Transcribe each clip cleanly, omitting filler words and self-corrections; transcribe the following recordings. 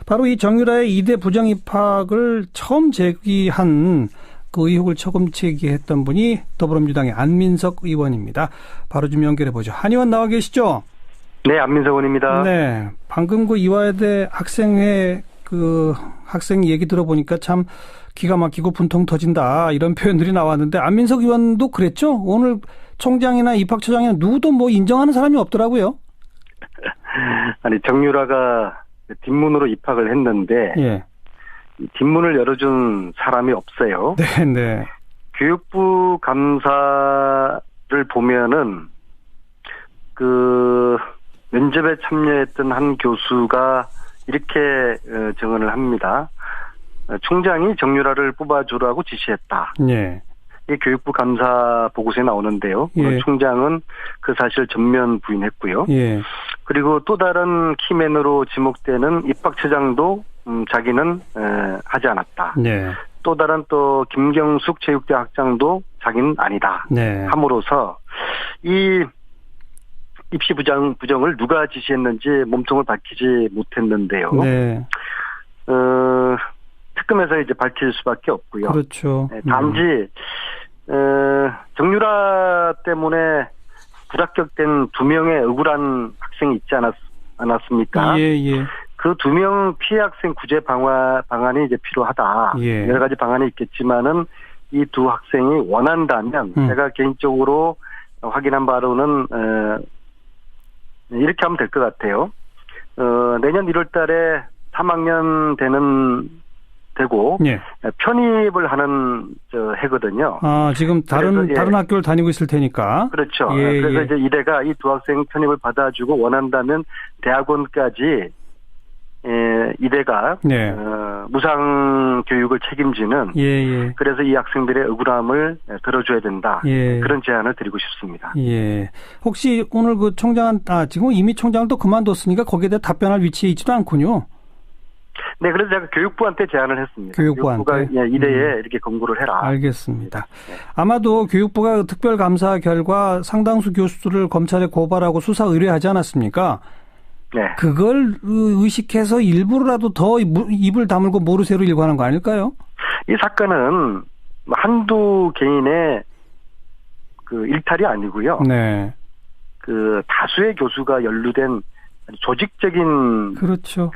바로 이 정유라의 이대 부정 입학을 처음 제기한 그 의혹을 처음 제기했던 분이 더불어민주당의 안민석 의원입니다. 바로 좀 연결해 보죠. 한 의원 나와 계시죠? 네, 안민석 의원입니다. 네, 방금 그 이화여대 학생회 그 학생 얘기 들어보니까 참 기가 막히고 분통 터진다 이런 표현들이 나왔는데 안민석 의원도 그랬죠? 오늘 총장이나 입학처장이나 누구도 뭐 인정하는 사람이 없더라고요. 아니, 정유라가 뒷문으로 입학을 했는데 예. 뒷문을 열어준 사람이 없어요. 네, 네. 교육부 감사를 보면은 그 면접에 참여했던 한 교수가 이렇게 증언을 합니다. 총장이 정유라를 뽑아주라고 지시했다. 예. 이 교육부 감사 보고서에 나오는데요. 예. 총장은 그 사실 전면 부인했고요. 예. 그리고 또 다른 키맨으로 지목되는 입학처장도 자기는 하지 않았다. 네. 또 다른 또 김경숙 체육대 학장도 자기는 아니다. 네. 함으로써 이 입시 부정을 누가 지시했는지 몸통을 밝히지 못했는데요. 네. 특검에서 이제 밝힐 수밖에 없고요. 그렇죠. 단지 정유라 때문에 불합격된 2명의 억울한 학생이 있지 않았습니까? 예, 예. 그 2명 피해 학생 구제 방안이 이제 필요하다. 예. 여러 가지 방안이 있겠지만은 이 두 학생이 원한다면 제가 개인적으로 확인한 바로는 이렇게 하면 될 것 같아요. 내년 1월 달에 3학년 되고 예. 편입을 하는 해거든요. 아, 지금 다른 학교를 다니고 있을 테니까. 그렇죠. 예, 그래서 예. 이제 이대가 이 두 학생 편입을 받아주고 원한다면 대학원까지 이대가 네. 무상 교육을 책임지는 예, 예. 그래서 이 학생들의 억울함을 들어줘야 된다. 예. 그런 제안을 드리고 싶습니다. 예. 혹시 오늘 그 총장은 지금 이미 총장을 또 그만뒀으니까 거기에 대해 답변할 위치에 있지도 않군요. 네, 그래서 제가 교육부한테 제안을 했습니다. 교육부가 이대에 이렇게 권고를 해라. 알겠습니다. 네. 아마도 교육부가 특별감사 결과 상당수 교수들을 검찰에 고발하고 수사 의뢰하지 않았습니까? 네. 그걸 의식해서 일부러라도 더 입을 다물고 모르쇠로 일관한 거 아닐까요? 이 사건은 한두 개인의 그 일탈이 아니고요. 네. 그 다수의 교수가 연루된 조직적인 그렇죠.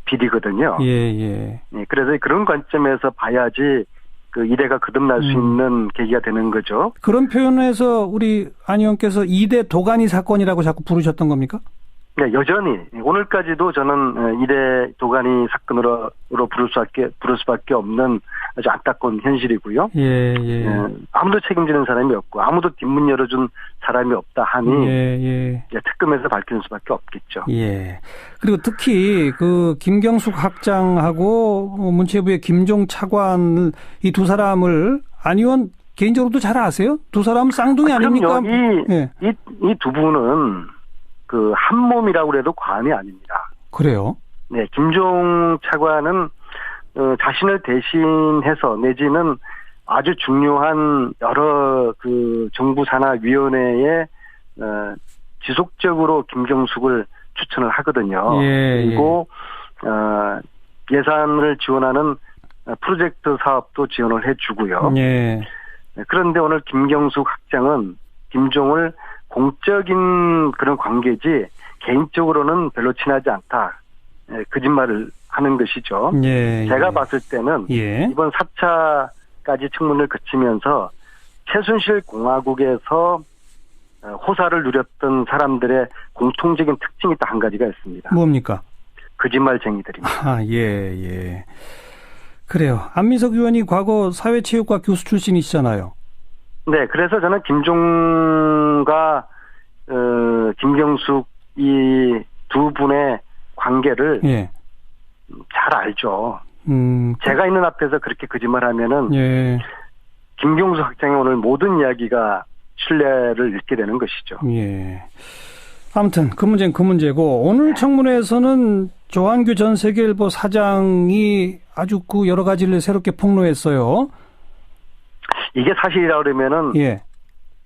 비리거든요. 예, 예. 그래서 그런 관점에서 봐야지 그 이대가 거듭날 수 있는 계기가 되는 거죠. 그런 표현에서 우리 안 의원께서 이대 도가니 사건이라고 자꾸 부르셨던 겁니까? 네, 여전히 오늘까지도 저는 이대 도가니 사건으로 부를 수밖에 없는 아주 안타까운 현실이고요. 예, 예. 아무도 책임지는 사람이 없고 아무도 뒷문 열어준 사람이 없다 하니 예. 특검에서 밝히는 수밖에 없겠죠. 예. 그리고 특히 그 김경숙 학장하고 문체부의 김종 차관 이 두 사람을 안 의원 개인적으로도 잘 아세요? 두 사람 쌍둥이 아닙니까? 이 두 분은 그 한 몸이라고 해도 과언이 아닙니다. 그래요? 네, 김종 차관은 자신을 대신해서 내지는 아주 중요한 여러 그 정부 산하위원회에 지속적으로 김경숙을 추천을 하거든요. 예, 그리고 예산을 지원하는 프로젝트 사업도 지원을 해주고요. 예. 그런데 오늘 김경숙 학장은 김종을 공적인 그런 관계지 개인적으로는 별로 친하지 않다. 거짓말을 하는 것이죠. 예, 제가 봤을 때는 이번 4차까지 청문을 거치면서 최순실 공화국에서 호사를 누렸던 사람들의 공통적인 특징이 딱 한 가지가 있습니다. 뭡니까? 거짓말쟁이들입니다. 예. 그래요. 안민석 의원이 과거 사회체육과 교수 출신이시잖아요. 네, 그래서 저는 김종과 김경숙 이 두 분의 관계를 잘 알죠. 제가 있는 앞에서 그렇게 거짓말하면은 김경숙 학장의 오늘 모든 이야기가 신뢰를 잃게 되는 것이죠. 예. 아무튼 그 문제는 그 문제고 오늘 청문회에서는 조한규 전 세계일보 사장이 아주 그 여러 가지를 새롭게 폭로했어요. 이게 사실이라 그러면은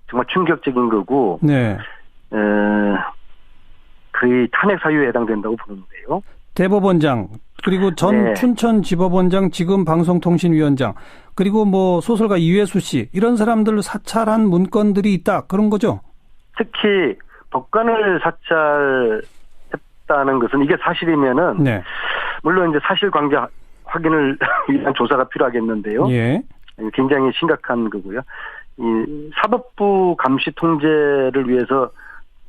정말 충격적인 거고, 거의 탄핵 사유에 해당된다고 보는데요. 대법원장, 그리고 전 네. 춘천지법원장, 지금 방송통신위원장, 그리고 뭐 소설가 이회수 씨, 이런 사람들 사찰한 문건들이 있다, 그런 거죠? 특히 법관을 사찰했다는 것은 이게 사실이면은 네. 물론 이제 사실관계 확인을 위한 조사가 필요하겠는데요. 예. 굉장히 심각한 거고요. 이 사법부 감시 통제를 위해서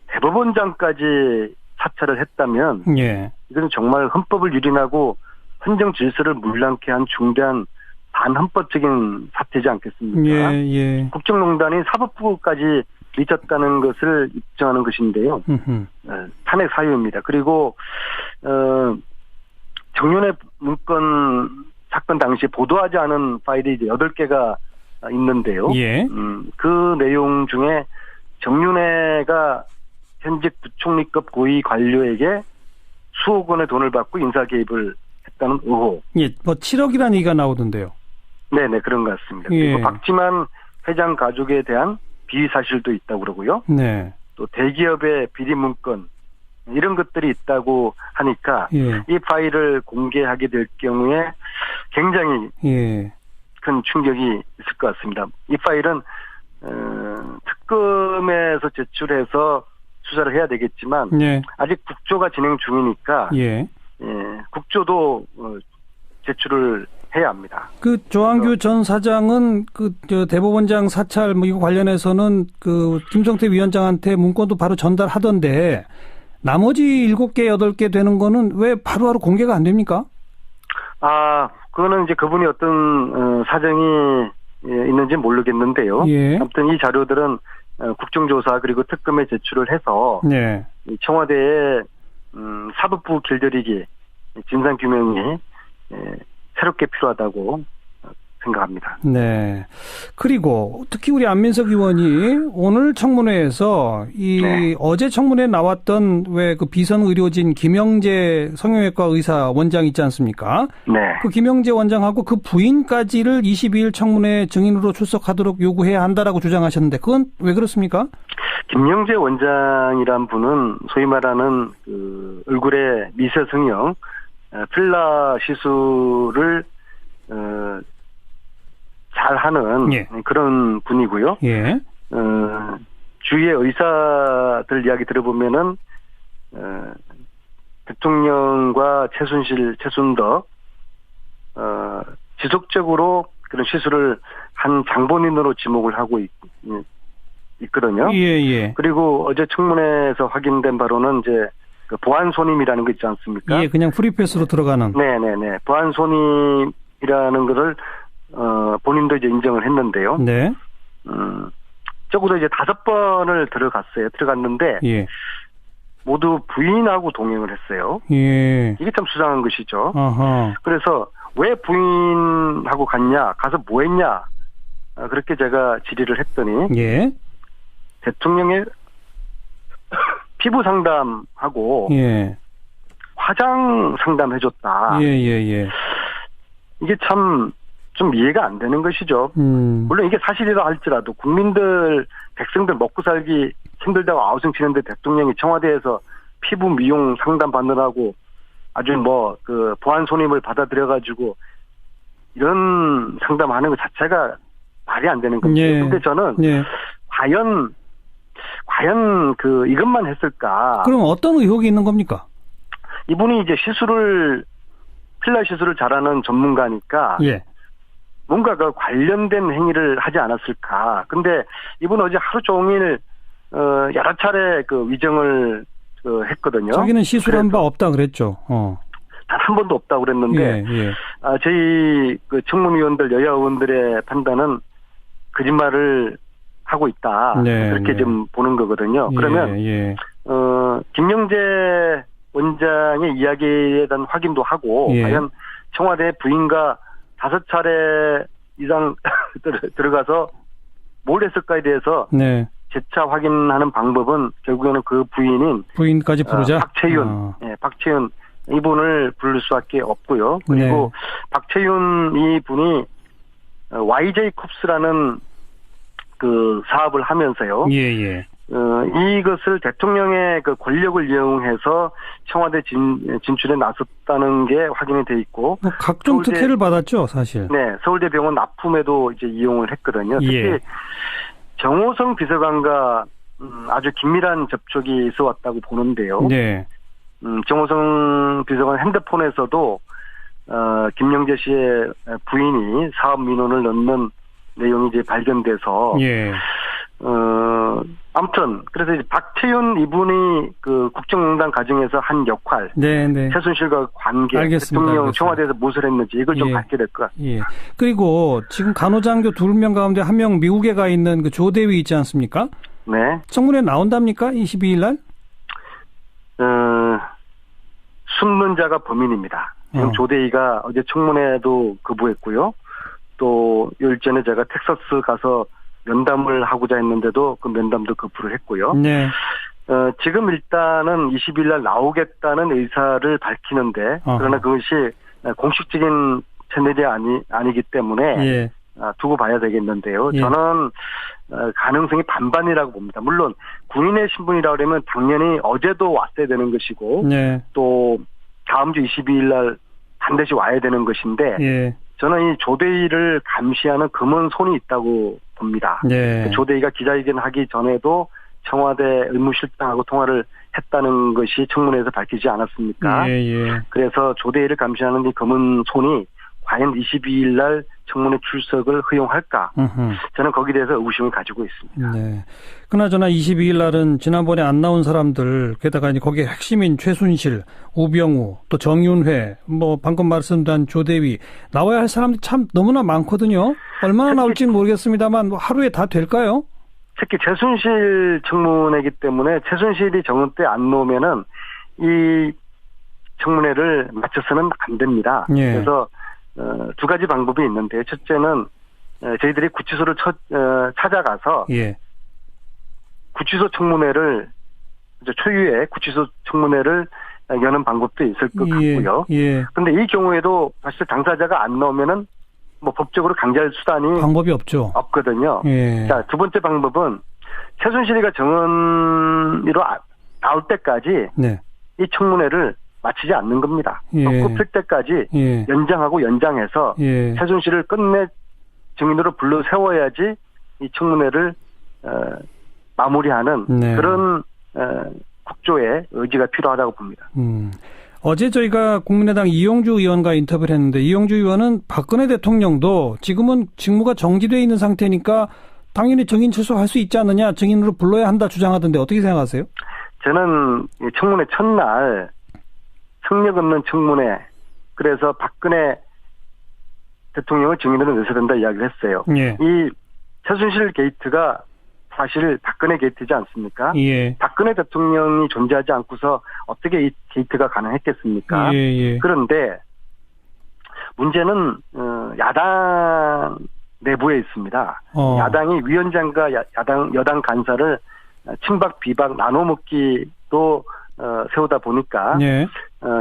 대법원장까지 사찰을 했다면 예. 이건 정말 헌법을 유린하고 헌정 질서를 문란케 한 중대한 반헌법적인 사태지 않겠습니까? 예, 예. 국정농단이 사법부까지 미쳤다는 것을 입증하는 것인데요. 탄핵 사유입니다. 그리고 정윤회 문건 사건 당시 보도하지 않은 파일이 이제 8개가 있는데요. 예. 그 내용 중에 정윤회가 현직 부총리급 고위 관료에게 수억 원의 돈을 받고 인사 개입을 했다는 의혹. 예, 뭐 7억이라는 얘기가 나오던데요. 네네, 그런 것 같습니다. 예. 그리고 박지만 회장 가족에 대한 비위 사실도 있다고 그러고요. 네. 또 대기업의 비리 문건 이런 것들이 있다고 하니까 예. 이 파일을 공개하게 될 경우에 굉장히 예. 큰 충격이 있을 것 같습니다. 이 파일은 특검에서 제출해서 수사를 해야 되겠지만 예. 아직 국조가 진행 중이니까 예. 국조도 제출을 해야 합니다. 그 조항규 전 사장은 저 대법원장 사찰 뭐 이거 관련해서는 그 김성태 위원장한테 문건도 바로 전달하던데 나머지 7개, 8개 되는 거는 왜 바로바로 공개가 안 됩니까? 그거는 이제 그분이 어떤 사정이 있는지 모르겠는데요. 예. 아무튼 이 자료들은 국정조사 그리고 특검에 제출을 해서 네. 청와대의 사법부 길들이기 진상규명이 새롭게 필요하다고 생각합니다. 네. 그리고 특히 우리 안민석 의원이 오늘 청문회에서 네. 어제 청문회에 나왔던 왜 그 비선 의료진 김영재 성형외과 의사 원장 있지 않습니까? 네. 그 김영재 원장하고 그 부인까지를 22일 청문회 증인으로 출석하도록 요구해야 한다라고 주장하셨는데 그건 왜 그렇습니까? 김영재 원장이란 분은 소위 말하는 그 얼굴에 미세 성형 필러 시술을 잘하는 예. 그런 분이고요. 예. 주위의 의사들 이야기 들어보면은 대통령과 최순덕 지속적으로 그런 시술을 한 장본인으로 지목을 하고 있거든요. 예. 그리고 어제 청문회에서 확인된 바로는 이제 그 보안 손님이라는 거 있지 않습니까? 예, 그냥 프리패스로 들어가는. 네네네. 보안 손님이라는 것을 본인도 이제 인정을 했는데요. 네. 적어도 이제 5번을 들어갔는데 예. 모두 부인하고 동행을 했어요. 예. 이게 참 수상한 것이죠. 어허. 그래서 왜 부인하고 갔냐, 가서 뭐 했냐, 그렇게 제가 질의를 했더니 예. 대통령의 피부 상담하고 예. 화장 상담해줬다. 예. 이게 참 좀 이해가 안 되는 것이죠. 물론 이게 사실이라 할지라도 국민들, 백성들 먹고 살기 힘들다고 아우성치는데 대통령이 청와대에서 피부 미용 상담 받느라고 아주 그 보안 손님을 받아들여가지고 이런 상담하는 것 자체가 말이 안 되는 겁니다. 예. 근데 저는 과연 이것만 했을까? 그럼 어떤 의혹이 있는 겁니까? 이분이 이제 필러 시술을 잘하는 전문가니까 예. 뭔가 그 관련된 행위를 하지 않았을까? 근데 이분은 어제 하루 종일 여러 차례 그 위정을 했거든요. 자기는 시술한 바 없다 그랬죠. 단 한 번도 없다고 그랬는데 예. 저희 그 청문위원들 여야 의원들의 판단은 거짓말을 하고 있다. 네, 그렇게 좀 보는 거거든요. 그러면 김영재 원장의 이야기에 대한 확인도 하고 과연 청와대 부인과 5차례 이상 들어가서 뭘 했을까에 대해서 재차 확인하는 방법은 결국에는 그 부인까지 부르자. 박채윤 이분을 부를 수밖에 없고요. 그리고 박채윤 이분이 YJ 쿱스라는 그 사업을 하면서요. 이것을 대통령의 그 권력을 이용해서 청와대 진출에 나섰다는 게 확인이 돼 있고. 뭐 각종 특혜를 받았죠, 사실. 네, 서울대병원 납품에도 이제 이용을 했거든요. 특히 예. 정호성 비서관과 아주 긴밀한 접촉이 있어 왔다고 보는데요. 네. 정호성 비서관 핸드폰에서도 김영재 씨의 부인이 사업 민원을 넣는 내용이 이제 발견돼서. 예. 아무튼 그래서 이제 박태윤 이분이 그 국정농단 과정에서 한 역할, 네, 네. 최순실과 관계, 알겠습니다. 대통령 알겠습니다. 청와대에서 무엇을 했는지 이걸 좀 예. 밝게 될 것 같습니다. 예. 그리고 지금 간호장교 2명 가운데 1명 미국에 가 있는 그 조대위 있지 않습니까? 네. 청문회 나온답니까? 22일 날? 숨는 자가 범인입니다. 지금 조대위가 어제 청문회도 거부했고요. 또 일전에 제가 텍사스 가서 면담을 하고자 했는데도 그 면담도 거부를 했고요. 네. 지금 일단은 20일 날 나오겠다는 의사를 밝히는데 그러나 그것이 공식적인 채널이 아니기 때문에 예. 두고 봐야 되겠는데요. 예. 저는 가능성이 반반이라고 봅니다. 물론 군인의 신분이라고 그러면 당연히 어제도 왔어야 되는 것이고 네. 또 다음 주 22일 날 반드시 와야 되는 것인데 예. 저는 이 조대위를 감시하는 검은 손이 있다고 봅니다. 네. 조대위가 기자회견 하기 전에도 청와대 의무실장하고 통화를 했다는 것이 청문회에서 밝히지 않았습니까? 예, 예. 그래서 조대위를 감시하는 이 검은 손이 과연 22일 날 청문회 출석을 허용할까? 저는 거기에 대해서 의구심을 가지고 있습니다. 네. 그나저나 22일 날은 지난번에 안 나온 사람들, 게다가 이제 거기에 핵심인 최순실, 우병우, 또 정윤회, 뭐 방금 말씀드린 조대위 나와야 할 사람들이 참 너무나 많거든요. 얼마나 나올지는 모르겠습니다만 뭐 하루에 다 될까요? 특히 최순실 청문회이기 때문에 최순실이 정원 때 안 나오면은 이 청문회를 마쳐서는 안 됩니다. 예. 그래서 두 가지 방법이 있는데 첫째는 저희들이 구치소를 찾아가서 예. 구치소 청문회를 초유의 구치소 청문회를 여는 방법도 있을 것 같고요. 예. 그런데 이 경우에도 사실 당사자가 안 나오면은 뭐 법적으로 강제할 수단이 방법이 없죠. 없거든요. 예. 자, 두 번째 방법은 최순실이가 정은이로 나올 때까지 네. 이 청문회를 마치지 않는 겁니다. 예. 꼽힐 때까지 예. 연장하고 연장해서 예. 최순실을 끝내 증인으로 불러 세워야지 이 청문회를 마무리하는 네. 그런 국조의 의지가 필요하다고 봅니다. 어제 저희가 국민의당 이용주 의원과 인터뷰를 했는데 이용주 의원은 박근혜 대통령도 지금은 직무가 정지되어 있는 상태니까 당연히 증인 출석할 수 있지 않느냐, 증인으로 불러야 한다 주장하던데 어떻게 생각하세요? 저는 청문회 첫날 성력 없는 청문회, 그래서 박근혜 대통령을 증인으로 내세야 된다 이야기를 했어요. 예. 이 최순실 게이트가 사실 박근혜 게이트지 않습니까? 예. 박근혜 대통령이 존재하지 않고서 어떻게 이 게이트가 가능했겠습니까? 예, 예. 그런데 문제는 야당 내부에 있습니다. 야당이 위원장과 여당 간사를 친박 비박 나눠먹기도 세우다 보니까 예.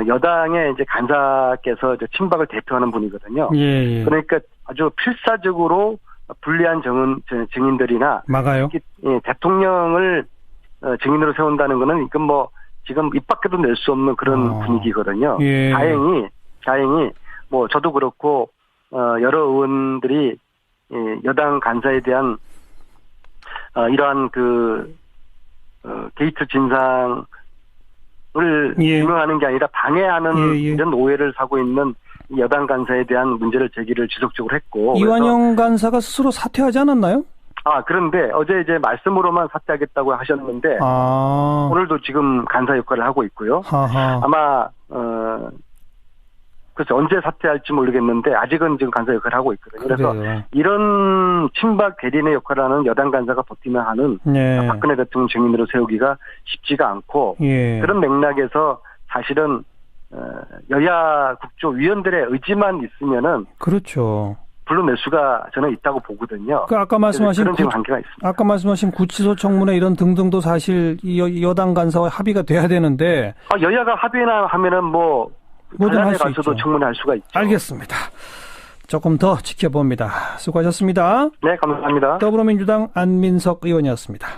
여당의 이제 간사께서 이제 친박을 대표하는 분이거든요. 예, 예. 그러니까 아주 필사적으로 불리한 증인들이나 막아요. 대통령을 증인으로 세운다는 거는 이건 뭐 지금 입 밖에도 낼 수 없는 그런 분위기거든요. 예. 다행히 뭐 저도 그렇고 여러 의원들이 여당 간사에 대한 이러한 그 게이트 진상을 규명하는 게 아니라 방해하는 이런 오해를 사고 있는 여당 간사에 대한 문제를 제기를 지속적으로 했고. 이완영 간사가 스스로 사퇴하지 않았나요? 그런데 어제 이제 말씀으로만 사퇴하겠다고 하셨는데 오늘도 지금 간사 역할을 하고 있고요. 아마 그래서 언제 사퇴할지 모르겠는데 아직은 지금 간사 역할을 하고 있거든요. 그래서 이런 친박 대리인의 역할을 하는 여당 간사가 버티면 하는 박근혜 대통령 증인으로 세우기가 쉽지가 않고 그런 맥락에서 사실은 여야 국조위원들의 의지만 있으면은 그렇죠. 불러낼 수가 저는 있다고 보거든요. 아까 말씀하신 그런 지금 관계가 있습니다. 아까 말씀하신 구치소 청문회 이런 등등도 사실 여당 간사와 합의가 돼야 되는데 여야가 합의나 하면은 뭐 뭐든 가서도 있죠. 청문회할 수가 있죠. 알겠습니다. 조금 더 지켜봅니다. 수고하셨습니다. 네, 감사합니다. 더불어민주당 안민석 의원이었습니다.